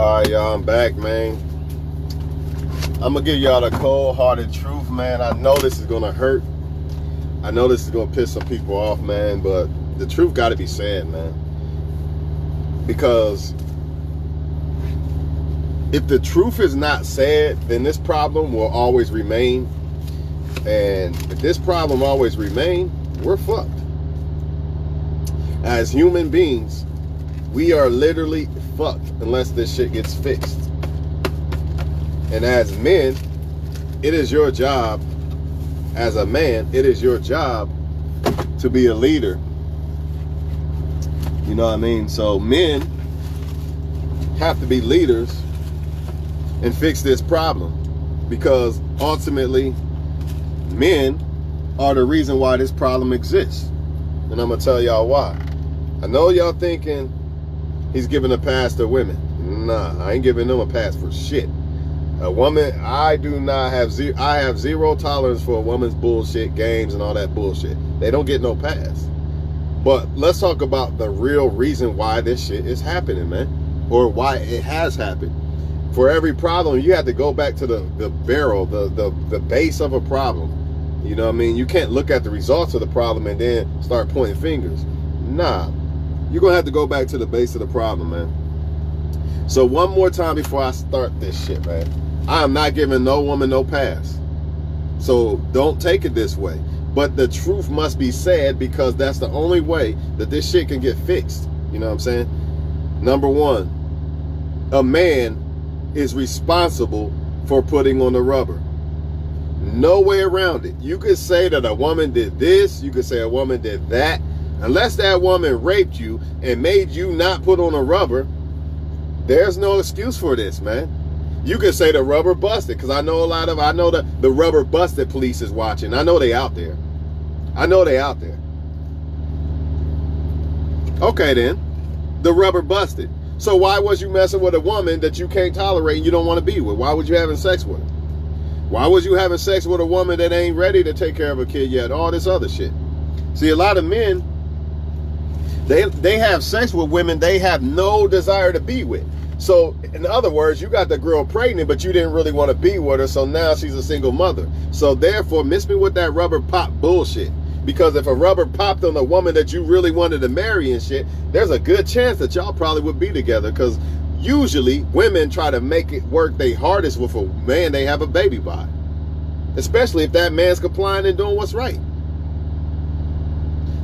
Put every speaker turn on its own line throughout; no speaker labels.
Alright, y'all, I'm back, man. I'm gonna give y'all the cold-hearted truth, man. I know this is gonna hurt. I know this is gonna piss some people off, man, but the truth gotta be said, man. Because if the truth is not said, then this problem will always remain. And if this problem always remains, we're fucked. As human beings, we are literally fucked unless this shit gets fixed. And as men, it is your job, as a man, it is your job to be a leader. You know what I mean? So men have to be leaders and fix this problem, because ultimately men are the reason why this problem exists. And I'm gonna tell y'all why. I know y'all thinking he's giving a pass to women. Nah, I ain't giving them a pass for shit. A woman, I have zero tolerance for a woman's bullshit games and all that bullshit. They don't get no pass. But let's talk about the real reason why this shit is happening, man. Or why it has happened. For every problem, you have to go back to the barrel, the base of a problem. You know what I mean? You can't look at the results of the problem and then start pointing fingers. Nah. You're going to have to go back to the base of the problem, man. So one more time before I start this shit, man. I am not giving no woman no pass. So don't take it this way. But the truth must be said, because that's the only way that this shit can get fixed. You know what I'm saying? Number one, a man is responsible for putting on the rubber. No way around it. You could say that a woman did this. You could say a woman did that. Unless that woman raped you and made you not put on a rubber, there's no excuse for this, man. You could say the rubber busted, because I know the rubber busted police is watching. I know they out there. I know they out there. Okay then, the rubber busted. So why was you messing with a woman that you can't tolerate and you don't want to be with? Why was you having sex with her? Why was you having sex with a woman that ain't ready to take care of a kid yet? All this other shit. See, a lot of men, they have sex with women they have no desire to be with. So, in other words, you got the girl pregnant, but you didn't really want to be with her, so now she's a single mother. So, therefore, miss me with that rubber pop bullshit. Because if a rubber popped on a woman that you really wanted to marry and shit, there's a good chance that y'all probably would be together. Because usually, women try to make it work their hardest with a man they have a baby by. Especially if that man's complying and doing what's right.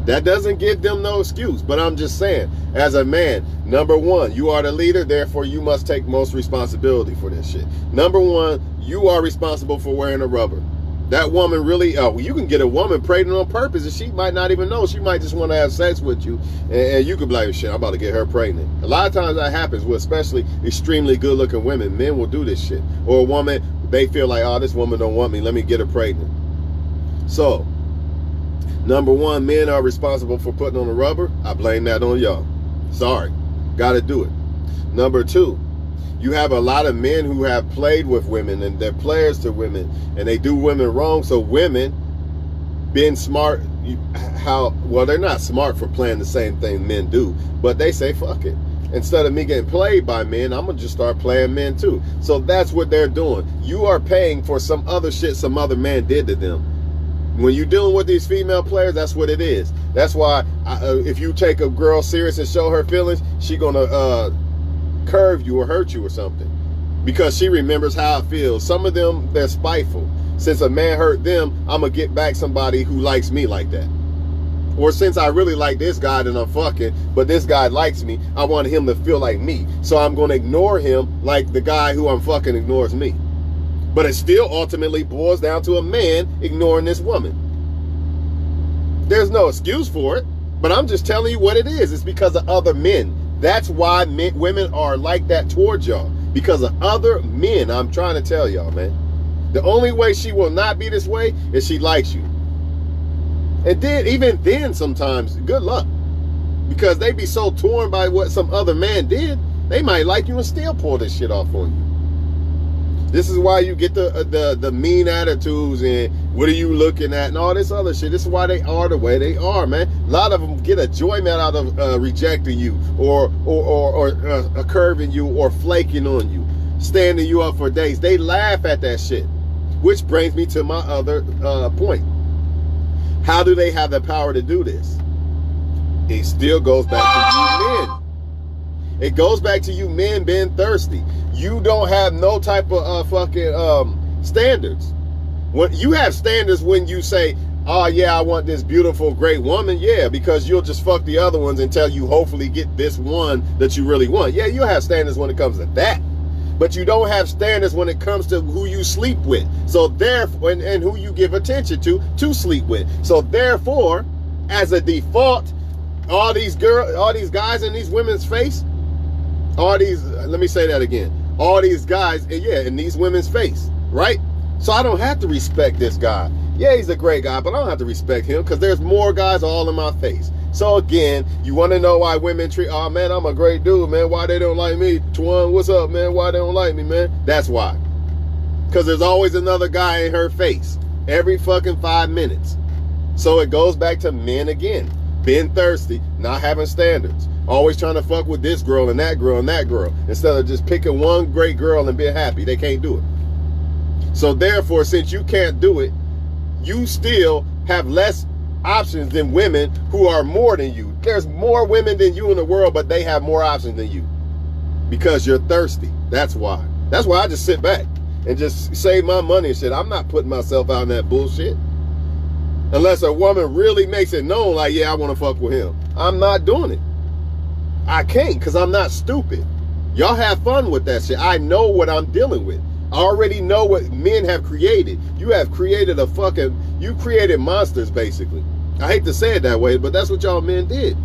That doesn't give them no excuse. But I'm just saying, as a man, number one, you are the leader, therefore you must take most responsibility for this shit. Number one, you are responsible for wearing a rubber. That woman really, you can get a woman pregnant on purpose and she might not even know. She might just want to have sex with you, and you could be like, shit, I'm about to get her pregnant. A lot of times that happens with especially extremely good looking women. Men will do this shit. Or a woman, they feel like, oh, this woman don't want me, let me get her pregnant. So, number one, men are responsible for putting on the rubber. I blame that on y'all. Sorry. Gotta do it. Number two, you have a lot of men who have played with women and they're players to women and they do women wrong. So women, being smart, they're not smart for playing the same thing men do, but they say, fuck it. Instead of me getting played by men, I'm gonna just start playing men too. So that's what they're doing. You are paying for some other shit some other man did to them. When you're dealing with these female players, that's what it is. That's why if you take a girl serious and show her feelings, she gonna curve you or hurt you or something, because she remembers how it feels. Some of them, they're spiteful. Since a man hurt them, I'm gonna get back somebody who likes me like that. Or since I really like this guy that I'm fucking, but this guy likes me, I want him to feel like me. So I'm gonna ignore him like the guy who I'm fucking ignores me. But it still ultimately boils down to a man ignoring this woman. There's no excuse for it, but I'm just telling you what it is. It's because of other men. That's why women are like that towards y'all. Because of other men. I'm trying to tell y'all, man. The only way she will not be this way is she likes you. And then, even then, sometimes, good luck. Because they be so torn by what some other man did, they might like you and still pull this shit off on you. This is why you get the mean attitudes and what are you looking at and all this other shit. This is why they are the way they are, man. A lot of them get enjoyment out of rejecting you or curving you or flaking on you, standing you up for days. They laugh at that shit, which brings me to my other point. How do they have the power to do this? It still goes back to you men. It goes back to you men being thirsty. You don't have no type of fucking standards. When you have standards when you say, oh yeah, I want this beautiful, great woman. Yeah, because you'll just fuck the other ones until you hopefully get this one that you really want. Yeah, you'll have standards when it comes to that. But you don't have standards when it comes to who you sleep with. So therefore, and who you give attention to sleep with. So therefore, as a default, all these guys in these women's face, let me say that again. All these guys, in these women's face, right? So I don't have to respect this guy. Yeah, he's a great guy, but I don't have to respect him because there's more guys all in my face. So again, you want to know why women treat, oh man, I'm a great dude, man. Why they don't like me? Twan, what's up, man? Why they don't like me, man? That's why. Because there's always another guy in her face every fucking 5 minutes. So it goes back to men again. Being thirsty, not having standards. Always trying to fuck with this girl and that girl and that girl. Instead of just picking one great girl and being happy. They can't do it. So therefore, since you can't do it, you still have less options than women who are more than you. There's more women than you in the world, but they have more options than you. Because you're thirsty. That's why. That's why I just sit back and just save my money and shit. I'm not putting myself out in that bullshit. Unless a woman really makes it known, like, yeah, I want to fuck with him. I'm not doing it. I can't, because I'm not stupid. Y'all have fun with that shit. I know what I'm dealing with. I already know what men have created. You have created you created monsters, basically. I hate to say it that way, but that's what y'all men did.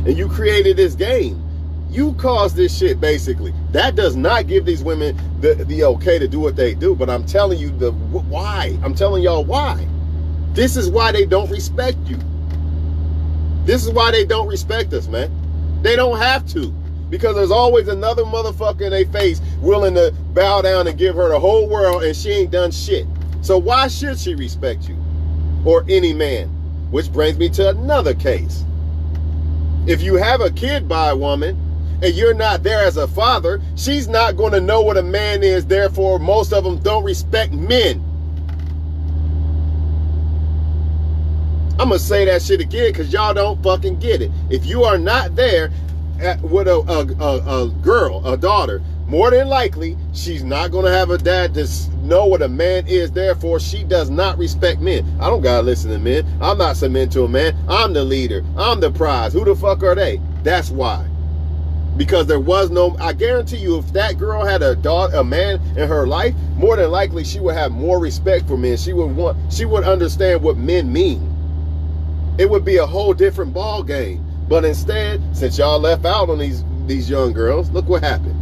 And you created this game. You caused this shit, basically. That does not give these women the okay to do what they do, but I'm telling you why. I'm telling y'all why. This is why they don't respect you. This is why they don't respect us, man. They don't have to. Because there's always another motherfucker in their face willing to bow down and give her the whole world and she ain't done shit. So why should she respect you? Or any man? Which brings me to another case. If you have a kid by a woman and you're not there as a father, she's not going to know what a man is. Therefore, most of them don't respect men. I'm going to say that shit again because y'all don't fucking get it. If you are not there with a girl, a daughter, more than likely, she's not going to have a dad to know what a man is. Therefore, she does not respect men. I don't got to listen to men. I'm not submitting to a man. I'm the leader. I'm the prize. Who the fuck are they? That's why. Because there was no, I guarantee you, if that girl had a man in her life, more than likely she would have more respect for men. She would understand what men mean. It would be a whole different ball game. But instead, since y'all left out on these young girls, look what happened.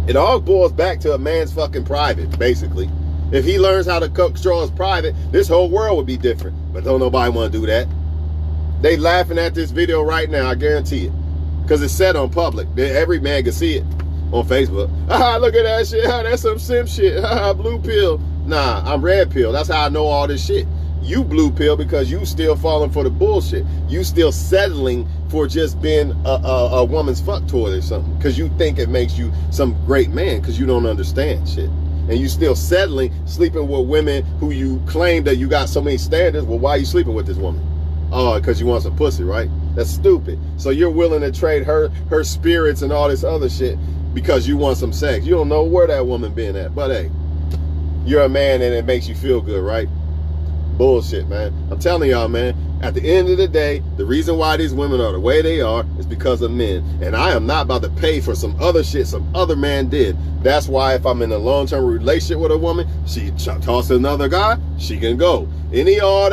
It all boils back to a man's fucking private, basically. If he learns how to control his private, this whole world would be different. But don't nobody want to do that. They laughing at this video right now, I guarantee it. Because it's set on public. Every man can see it on Facebook. Look at that shit. That's some simp shit. Blue pill. Nah, I'm red pill. That's how I know all this shit. You blue pill because you still falling for the bullshit. You still settling for just being a woman's fuck toy or something. Because you think it makes you some great man because you don't understand shit. And you still settling, sleeping with women who you claim that you got so many standards. Well, why are you sleeping with this woman? Oh, because you want some pussy, right? That's stupid. So you're willing to trade her spirits and all this other shit because you want some sex. You don't know where that woman been at. But hey, you're a man and it makes you feel good, right? Bullshit, man. I'm telling y'all, man, at the end of the day, the reason why these women are the way they are is because of men. And I am not about to pay for some other shit some other man did. That's why if I'm in a long-term relationship with a woman, she talks to another guy, she can go. Any of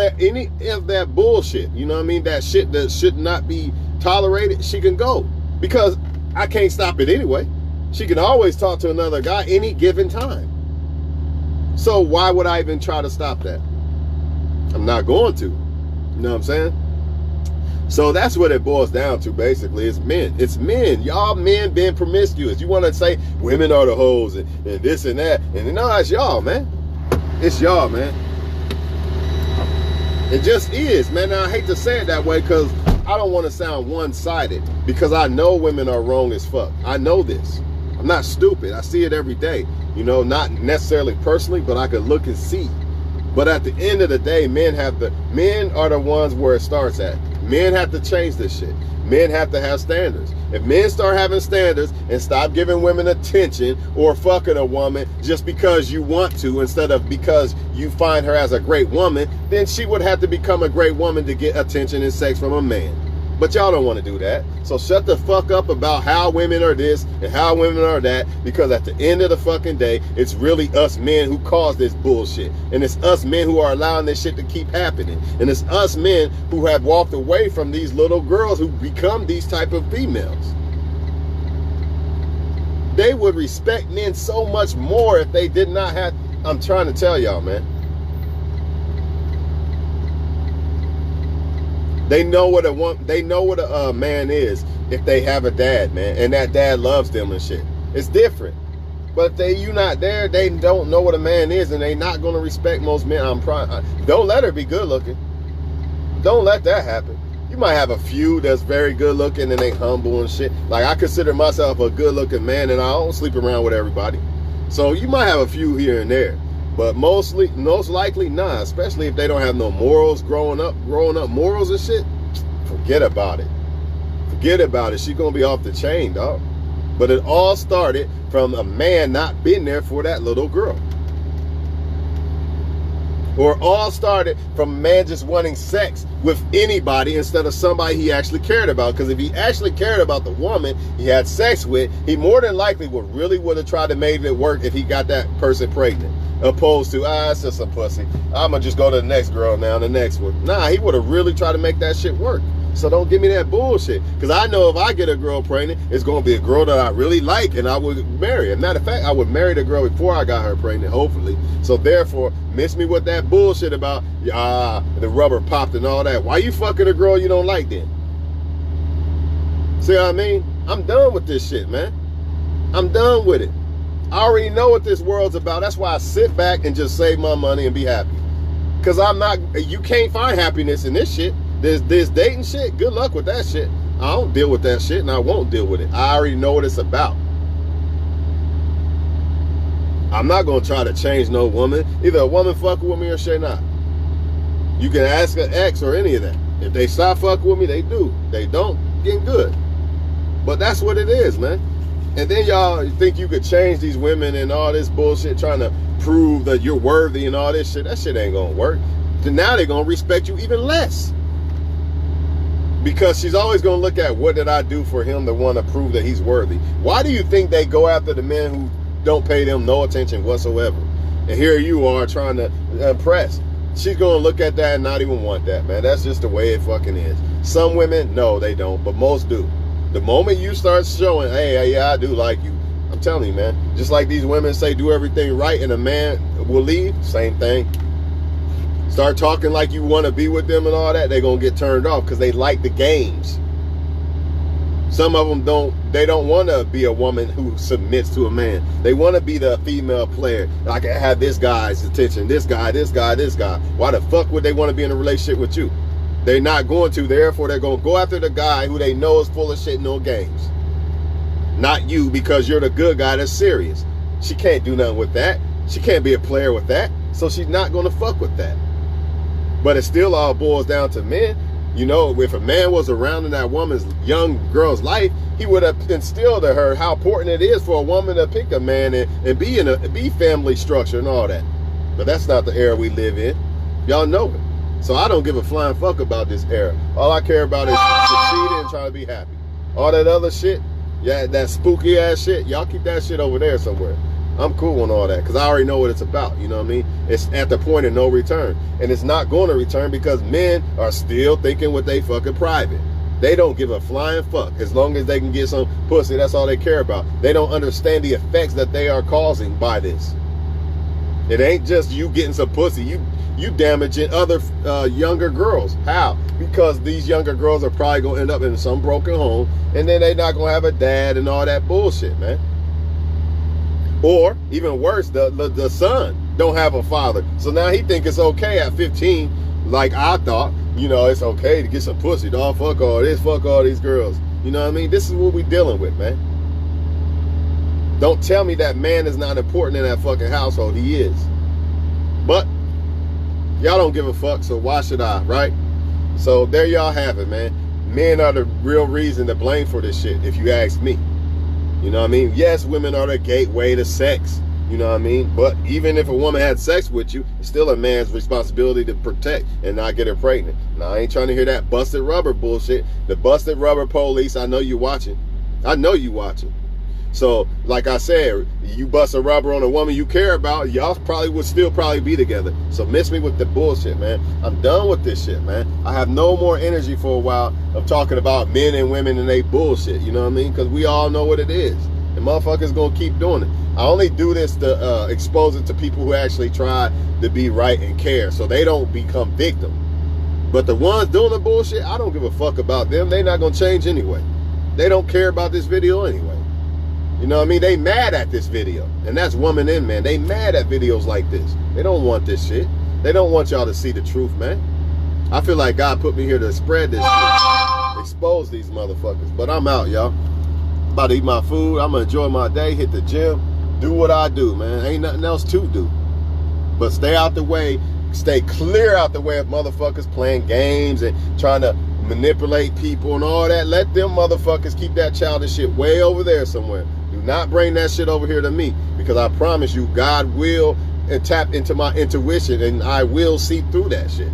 that bullshit, you know what I mean? That shit that should not be tolerated, she can go. Because I can't stop it anyway. She can always talk to another guy any given time. So why would I even try to stop that? I'm not going to. You know what I'm saying? So that's what it boils down to, basically. It's men. It's men. Y'all men being promiscuous. You want to say women are the hoes and this and that. And no, it's y'all, man. It's y'all, man. It just is, man. And I hate to say it that way because I don't want to sound one-sided, because I know women are wrong as fuck. I know this. I'm not stupid. I see it every day. You know, not necessarily personally, but I could look and see. But at the end of the day, men are the ones where it starts at. Men have to change this shit. Men have to have standards. If men start having standards and stop giving women attention or fucking a woman just because you want to instead of because you find her as a great woman, then she would have to become a great woman to get attention and sex from a man. But y'all don't want to do that. So shut the fuck up about how women are this and how women are that, because at the end of the fucking day, it's really us men who cause this bullshit. And it's us men who are allowing this shit to keep happening. And it's us men who have walked away from these little girls who become these type of females. They would respect men so much more if they did not have... I'm trying to tell y'all, man. They know what a man is if they have a dad, man, and that dad loves them and shit. It's different. But if you not there, they don't know what a man is, and they not gonna respect most men. Don't let her be good looking. Don't let that happen. You might have a few that's very good looking and they humble and shit. Like, I consider myself a good looking man, and I don't sleep around with everybody. So you might have a few here and there. But most likely not, especially if they don't have no morals growing up morals and shit. Forget about it. Forget about it. She's gonna be off the chain, dog. But it all started from a man not being there for that little girl. Or all started from a man just wanting sex with anybody instead of somebody he actually cared about. Because if he actually cared about the woman he had sex with, he more than likely would have tried to make it work if he got that person pregnant. Opposed to, it's just some pussy. I'm going to just go to the next girl now, the next one. Nah, he would have really tried to make that shit work. So don't give me that bullshit. Because I know if I get a girl pregnant, it's going to be a girl that I really like and I would marry. As a matter of fact, I would marry the girl before I got her pregnant, hopefully. So therefore, miss me with that bullshit about, the rubber popped and all that. Why you fucking a girl you don't like then? See what I mean? I'm done with this shit, man. I'm done with it. I already know what this world's about. That's why I sit back and just save my money and be happy. Because you can't find happiness in this shit. This dating shit, good luck with that shit. I don't deal with that shit and I won't deal with it. I already know what it's about. I'm not going to try to change no woman. Either a woman fucking with me or she not. You can ask an ex or any of that. If they stop fucking with me, they do. They don't, get good. But that's what it is, man. And then y'all think you could change these women and all this bullshit trying to prove that you're worthy and all this shit. That shit ain't going to work. Then now they're going to respect you even less. Because she's always going to look at what did I do for him to want to prove that he's worthy. Why do you think they go after the men who don't pay them no attention whatsoever? And here you are trying to impress. She's going to look at that and not even want that, man. That's just the way it fucking is. Some women, no, they don't, but most do. The moment you start showing, hey, yeah, I do like you. I'm telling you, man. Just like these women say do everything right and a man will leave, same thing. Start talking like you want to be with them and all that, they're going to get turned off because they like the games. Some of them don't want to be a woman who submits to a man. They want to be the female player. I can have this guy's attention, this guy. Why the fuck would they want to be in a relationship with you? They're not going to, therefore they're going to go after the guy who they know is full of shit, no games. Not you, because you're the good guy that's serious. She can't do nothing with that. She can't be a player with that. So she's not going to fuck with that. But it still all boils down to men. You know, if a man was around in that woman's young girl's life, he would have instilled to her how important it is for a woman to pick a man and be family structure and all that. But that's not the era we live in. Y'all know it. So I don't give a flying fuck about this era. All I care about is succeeding and trying to be happy. All that other shit, yeah, that spooky ass shit, y'all keep that shit over there somewhere. I'm cool on all that because I already know what it's about. You know what I mean? It's at the point of no return. And it's not going to return because men are still thinking what they fucking private. They don't give a flying fuck. As long as they can get some pussy, that's all they care about. They don't understand the effects that they are causing by this. It ain't just you getting some pussy. You damaging other younger girls. How? because these younger girls are probably gonna end up in some broken home, and then they're not gonna have a dad and all that bullshit, man. Or even worse, the son don't have a father, so now he think it's okay at 15, like I thought, you know, it's okay to get some pussy, dog. Fuck all this, fuck all these girls. You know what I mean? This is what we dealing with, man. Don't tell me that man is not important in that fucking household. He is. But y'all don't give a fuck, so why should I, right? So there y'all have it, man. Men are the real reason to blame for this shit, if you ask me. You know what I mean? Yes, women are the gateway to sex. You know what I mean? But even if a woman had sex with you, it's still a man's responsibility to protect and not get her pregnant. Now, I ain't trying to hear that busted rubber bullshit. The busted rubber police, I know you watching. I know you watching. So, like I said, you bust a rubber on a woman you care about, y'all probably would still be together. So miss me with the bullshit, man. I'm done with this shit, man. I have no more energy for a while of talking about men and women and they bullshit, you know what I mean? Because we all know what it is. And motherfuckers gonna keep doing it. I only do this to expose it to people who actually try to be right and care, so they don't become victim. But the ones doing the bullshit, I don't give a fuck about them. They not gonna change anyway. They don't care about this video anyway. You know what I mean? They mad at this video. And that's woman and man. They mad at videos like this. They don't want this shit. They don't want y'all to see the truth, man. I feel like God put me here to spread this shit. Expose these motherfuckers. But I'm out, y'all. About to eat my food. I'm going to enjoy my day. Hit the gym. Do what I do, man. Ain't nothing else to do. But stay out the way. Stay clear out the way of motherfuckers playing games and trying to manipulate people and all that. Let them motherfuckers keep that childish shit way over there somewhere. Do not bring that shit over here to me, because I promise you God will tap into my intuition and I will see through that shit,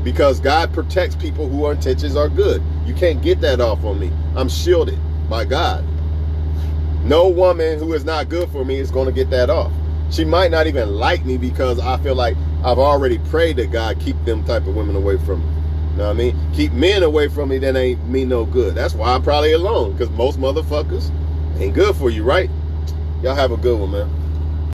because God protects people whose intentions are good. You can't get that off on me. I'm shielded by God. No woman who is not good for me is going to get that off. She might not even like me because I feel like I've already prayed that God keep them type of women away from me. You know what I mean? Keep men away from me, that ain't me no good. That's why I'm probably alone, because most motherfuckers ain't good for you, right? Y'all have a good one, man.